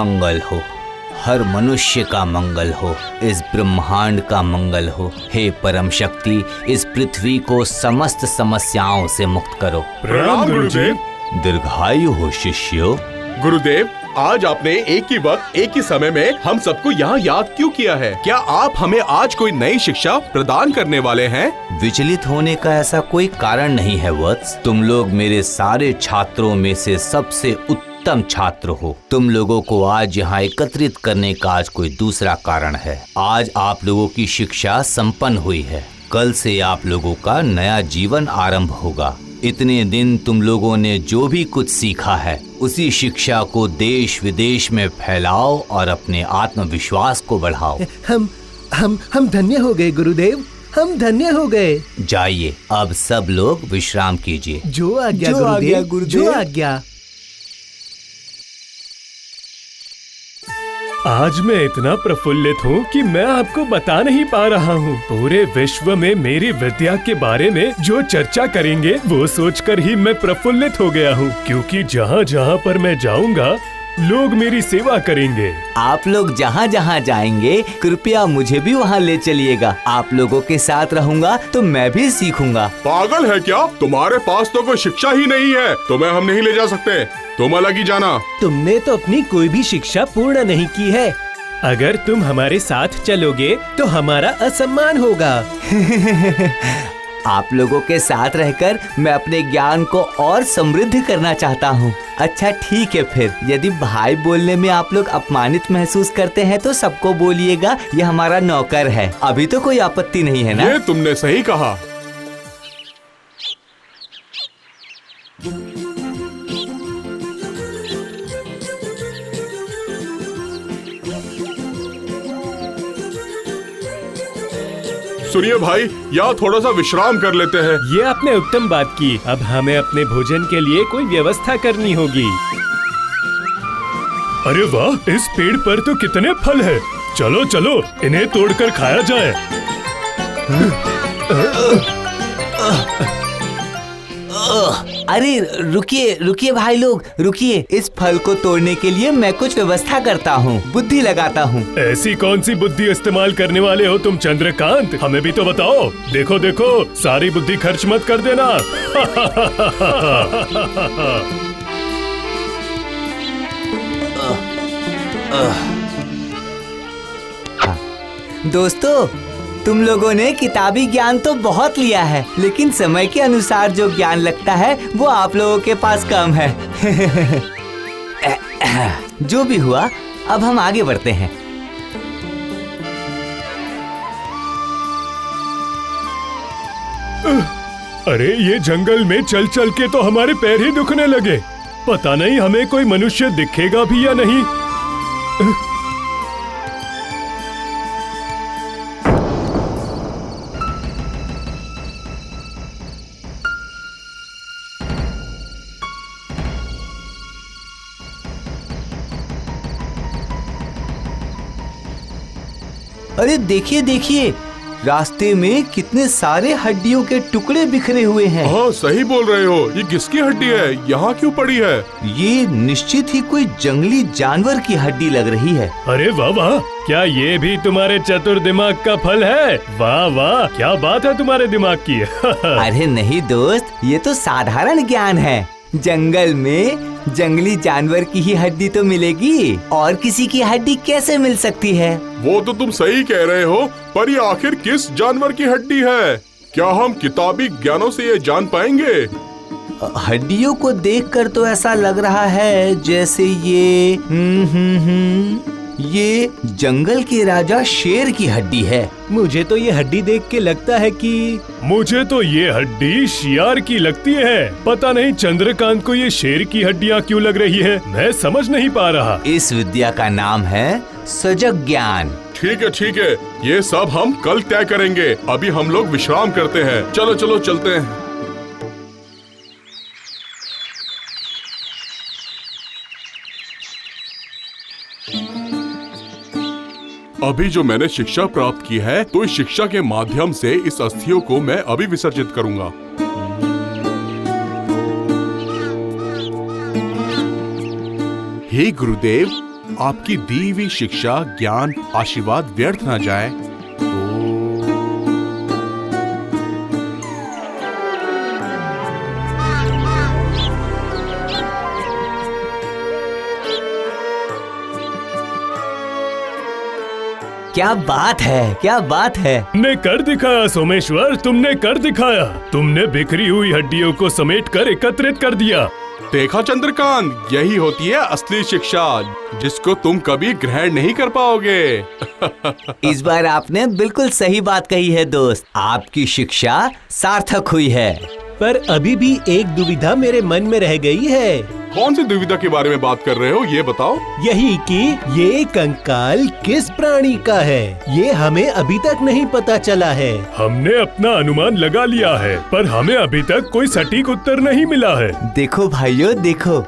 मंगल हो, हर मनुष्य का मंगल हो, इस ब्रह्मांड का मंगल हो। हे परम शक्ति, इस पृथ्वी को समस्त समस्याओं से मुक्त करो। प्रणाम गुरुदेव। दीर्घायु हो शिष्यो। गुरुदेव, आज आपने एक ही वक्त एक ही समय में हम सबको यहाँ याद क्यों किया है? क्या आप हमें आज कोई नई शिक्षा प्रदान करने वाले हैं? विचलित होने का ऐसा कोई कारण नहीं है वत्स। तुम लोग मेरे सारे छात्रों में से सबसे उत्तम छात्र हो। तुम लोगों को आज यहाँ एकत्रित करने का आज कोई दूसरा कारण है। आज आप लोगों की शिक्षा संपन्न हुई है। कल से आप लोगों का नया जीवन आरंभ होगा। इतने दिन तुम लोगों ने जो भी कुछ सीखा है उसी शिक्षा को देश विदेश में फैलाओ और अपने आत्मविश्वास को बढ़ाओ। हम धन्य हो गए गुरुदेव, हम धन्य हो गए। जाइए, अब सब लोग विश्राम कीजिए। जो आज्ञा गुरुदेव, जो आज्ञा। आज मैं इतना प्रफुल्लित हूँ कि मैं आपको बता नहीं पा रहा हूँ। पूरे विश्व में मेरी विद्या के बारे में जो चर्चा करेंगे वो सोचकर ही मैं प्रफुल्लित हो गया हूँ, क्योंकि जहाँ जहाँ पर मैं जाऊँगा लोग मेरी सेवा करेंगे। आप लोग जहाँ जहाँ जाएंगे कृपया मुझे भी वहाँ ले चलिएगा। आप लोगों के साथ रहूँगा तो मैं भी सीखूंगा। पागल है क्या? तुम्हारे पास तो कोई शिक्षा ही नहीं है, तुम्हें हम नहीं ले जा सकते। तुम अलग ही जाना। तुमने तो अपनी कोई भी शिक्षा पूर्ण नहीं की है। अगर तुम हमारे साथ चलोगे तो हमारा असम्मान होगा। आप लोगों के साथ रहकर मैं अपने ज्ञान को और समृद्ध करना चाहता हूँ। अच्छा ठीक है, फिर यदि भाई बोलने में आप लोग अपमानित महसूस करते हैं तो सबको बोलिएगा ये हमारा नौकर है। अभी तो कोई आपत्ति नहीं है ना? ये तुमने सही कहा। सुनिए भाई, यहाँ थोड़ा सा विश्राम कर लेते हैं। ये आपने उत्तम बात की। अब हमें अपने भोजन के लिए कोई व्यवस्था करनी होगी। अरे वाह, इस पेड़ पर तो कितने फल हैं। चलो चलो इन्हें तोड़कर खाया जाए। अरे रुकिए रुकिए भाई लोग, रुकिए। इस फल को तोड़ने के लिए मैं कुछ व्यवस्था करता हूँ, बुद्धि लगाता हूँ। ऐसी कौन सी बुद्धि इस्तेमाल करने वाले हो तुम चंद्रकांत? हमें भी तो बताओ। देखो देखो, सारी बुद्धि खर्च मत कर देना। दोस्तों, तुम लोगों ने किताबी ज्ञान तो बहुत लिया है, लेकिन समय के अनुसार जो ज्ञान लगता है वो आप लोगों के पास कम है। जो भी हुआ, अब हम आगे बढ़ते हैं। अरे ये जंगल में चल चल के तो हमारे पैर ही दुखने लगे। पता नहीं हमें कोई मनुष्य दिखेगा भी या नहीं। अरे देखिए देखिए, रास्ते में कितने सारे हड्डियों के टुकड़े बिखरे हुए हैं। हाँ सही बोल रहे हो। ये किसकी हड्डी है? यहाँ क्यों पड़ी है? ये निश्चित ही कोई जंगली जानवर की हड्डी लग रही है। अरे वाह वाह, क्या ये भी तुम्हारे चतुर दिमाग का फल है? वाह वाह, क्या बात है तुम्हारे दिमाग की। अरे नहीं दोस्त, ये तो साधारण ज्ञान है। जंगल में जंगली जानवर की ही हड्डी तो मिलेगी, और किसी की हड्डी कैसे मिल सकती है? वो तो तुम सही कह रहे हो, पर ये आखिर किस जानवर की हड्डी है? क्या हम किताबी ज्ञानों से ये जान पाएंगे? हड्डियों को देखकर तो ऐसा लग रहा है जैसे ये जंगल के राजा शेर की हड्डी है। मुझे तो ये हड्डी देख के लगता है कि मुझे तो ये हड्डी शियार की लगती है। पता नहीं चंद्रकांत को ये शेर की हड्डियाँ क्यों लग रही है, मैं समझ नहीं पा रहा। इस विद्या का नाम है सजग ज्ञान। ठीक है, ये सब हम कल तय करेंगे। अभी हम लोग विश्राम करते हैं। चलो चलो चलते हैं। अभी जो मैंने शिक्षा प्राप्त की है, तो इस शिक्षा के माध्यम से इस अस्थियों को मैं अभी विसर्जित करूंगा। हे गुरुदेव, आपकी दी हुई शिक्षा, ज्ञान, आशीर्वाद व्यर्थ ना जाए। क्या बात है, क्या बात है। तुमने कर दिखाया सोमेश्वर, तुमने कर दिखाया। तुमने बिखरी हुई हड्डियों को समेट कर एकत्रित कर दिया। देखा चंद्रकांत, यही होती है असली शिक्षा, जिसको तुम कभी ग्रहण नहीं कर पाओगे। इस बार आपने बिल्कुल सही बात कही है दोस्त, आपकी शिक्षा सार्थक हुई है। पर अभी भी एक दुविधा मेरे मन में रह गई है। कौन सी दुविधा के बारे में बात कर रहे हो, ये बताओ। यही कि ये कंकाल किस प्राणी का है, ये हमें अभी तक नहीं पता चला है। हमने अपना अनुमान लगा लिया है, पर हमें अभी तक कोई सटीक उत्तर नहीं मिला है। देखो भाइयों देखो,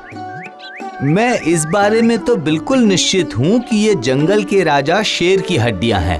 मैं इस बारे में तो बिल्कुल निश्चित हूँ कि ये जंगल के राजा शेर की हड्डियाँ हैं।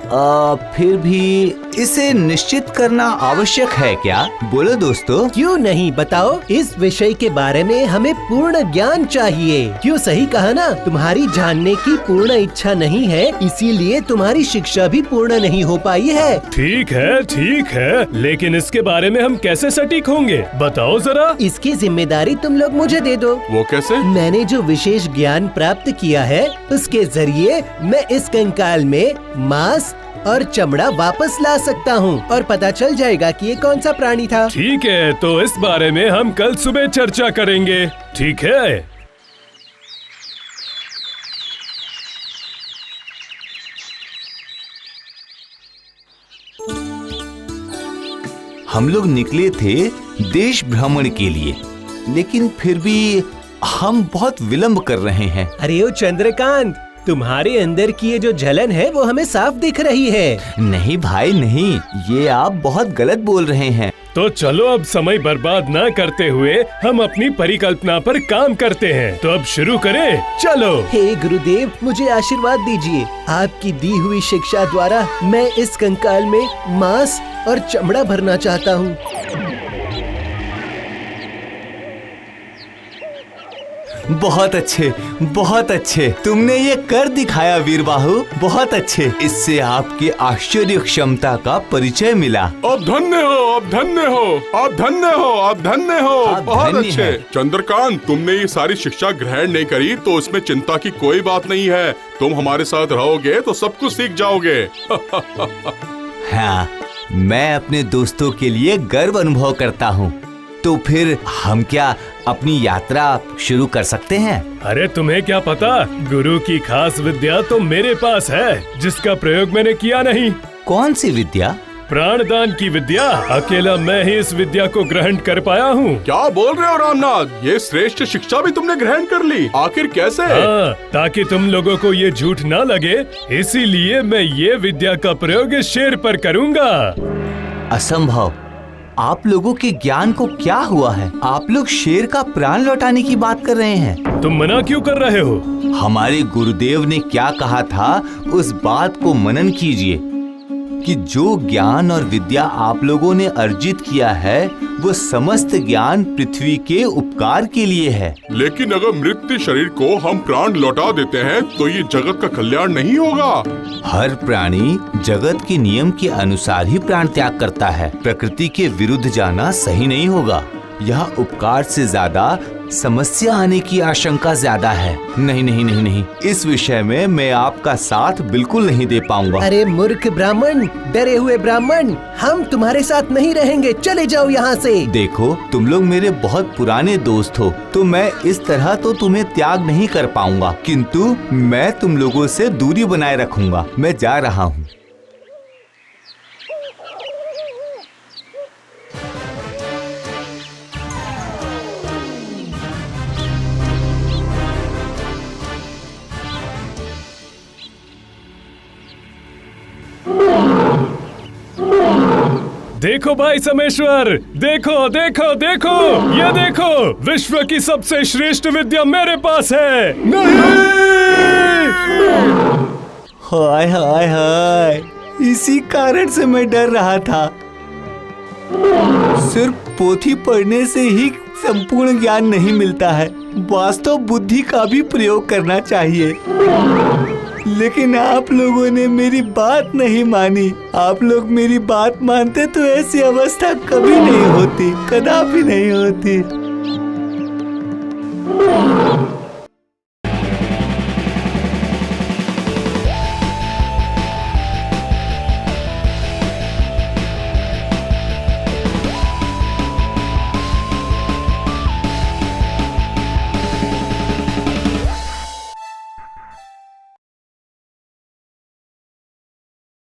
फिर भी इसे निश्चित करना आवश्यक है क्या? बोलो दोस्तों। क्यों नहीं, बताओ। इस विषय के बारे में हमें पूर्ण ज्ञान चाहिए। क्यों, सही कहा ना। तुम्हारी जानने की पूर्ण इच्छा नहीं है, इसीलिए तुम्हारी शिक्षा भी पूर्ण नहीं हो पाई है। ठीक है, लेकिन इसके बारे में हम कैसे सटीक होंगे, बताओ जरा। इसकी जिम्मेदारी तुम लोग मुझे दे दो। वो कैसे? मैंने जो विशेष ज्ञान प्राप्त किया है, उसके जरिए मैं इस कंकाल में मांस और चमड़ा वापस ला सकता हूँ और पता चल जाएगा कि ये कौन सा प्राणी था। ठीक है, तो इस बारे में हम कल सुबह चर्चा करेंगे, ठीक है? हम लोग निकले थे देश भ्रमण के लिए, लेकिन फिर भी हम बहुत विलंब कर रहे हैं। अरे ओ चंद्रकांत, तुम्हारे अंदर की ये जो जलन है वो हमें साफ दिख रही है। नहीं भाई नहीं, ये आप बहुत गलत बोल रहे हैं। तो चलो अब समय बर्बाद न करते हुए हम अपनी परिकल्पना पर काम करते हैं। तो अब शुरू करें, चलो। हे गुरुदेव, मुझे आशीर्वाद दीजिए। आपकी दी हुई शिक्षा द्वारा मैं इस कंकाल में मांस और चमड़ा भरना चाहता हूँ। बहुत अच्छे, बहुत अच्छे, तुमने ये कर दिखाया वीरबाहु, बहुत अच्छे। इससे आपकी आश्चर्य क्षमता का परिचय मिला। आप धन्य हो, आप धन्य हो, आप धन्य हो, आप धन्य हो। आप बहुत धन्य अच्छे। हैं। चंद्रकांत, तुमने ये सारी शिक्षा ग्रहण नहीं करी तो उसमें चिंता की कोई बात नहीं है। तुम हमारे साथ रहोगे तो सब कुछ सीख जाओगे। हाँ, मैं अपने दोस्तों के लिए गर्व अनुभव करता हूँ। तो फिर हम क्या अपनी यात्रा शुरू कर सकते हैं? अरे तुम्हें क्या पता, गुरु की खास विद्या तो मेरे पास है, जिसका प्रयोग मैंने किया नहीं। कौन सी विद्या? प्राणदान की विद्या। अकेला मैं ही इस विद्या को ग्रहण कर पाया हूँ। क्या बोल रहे हो रामनाथ, ये श्रेष्ठ शिक्षा भी तुमने ग्रहण कर ली, आखिर कैसे? हाँ, ताकि तुम लोगों को ये झूठ ना लगे, इसीलिए मैं ये विद्या का प्रयोग इस शेर पर करूँगा। असंभव, आप लोगों के ज्ञान को क्या हुआ है? आप लोग शेर का प्राण लौटाने की बात कर रहे हैं। तुम मना क्यों कर रहे हो? हमारे गुरुदेव ने क्या कहा था, उस बात को मनन कीजिए कि जो ज्ञान और विद्या आप लोगों ने अर्जित किया है, वो समस्त ज्ञान पृथ्वी के उपकार के लिए है। लेकिन अगर मृत शरीर को हम प्राण लौटा देते हैं तो ये जगत का कल्याण नहीं होगा। हर प्राणी जगत के नियम के अनुसार ही प्राण त्याग करता है। प्रकृति के विरुद्ध जाना सही नहीं होगा। यह उपकार से ज्यादा समस्या आने की आशंका ज्यादा है। नहीं नहीं नहीं नहीं, इस विषय में मैं आपका साथ बिल्कुल नहीं दे पाऊंगा। अरे मूर्ख ब्राह्मण, डरे हुए ब्राह्मण, हम तुम्हारे साथ नहीं रहेंगे, चले जाओ यहाँ से। देखो, तुम लोग मेरे बहुत पुराने दोस्त हो, तो मैं इस तरह तो तुम्हें त्याग नहीं कर पाऊंगा, किंतु मैं तुम लोगों से दूरी बनाए रखूंगा। मैं जा रहा हूँ। देखो भाई सोमेश्वर, देखो देखो देखो, ये देखो, विश्व की सबसे श्रेष्ठ विद्या मेरे पास है। नहीं! हाय हाय हाय, इसी कारण से मैं डर रहा था। सिर्फ पोथी पढ़ने से ही संपूर्ण ज्ञान नहीं मिलता है, वास्तव बुद्धि का भी प्रयोग करना चाहिए। लेकिन आप लोगों ने मेरी बात नहीं मानी। आप लोग मेरी बात मानते तो ऐसी अवस्था कभी नहीं होती, कदापि नहीं होती।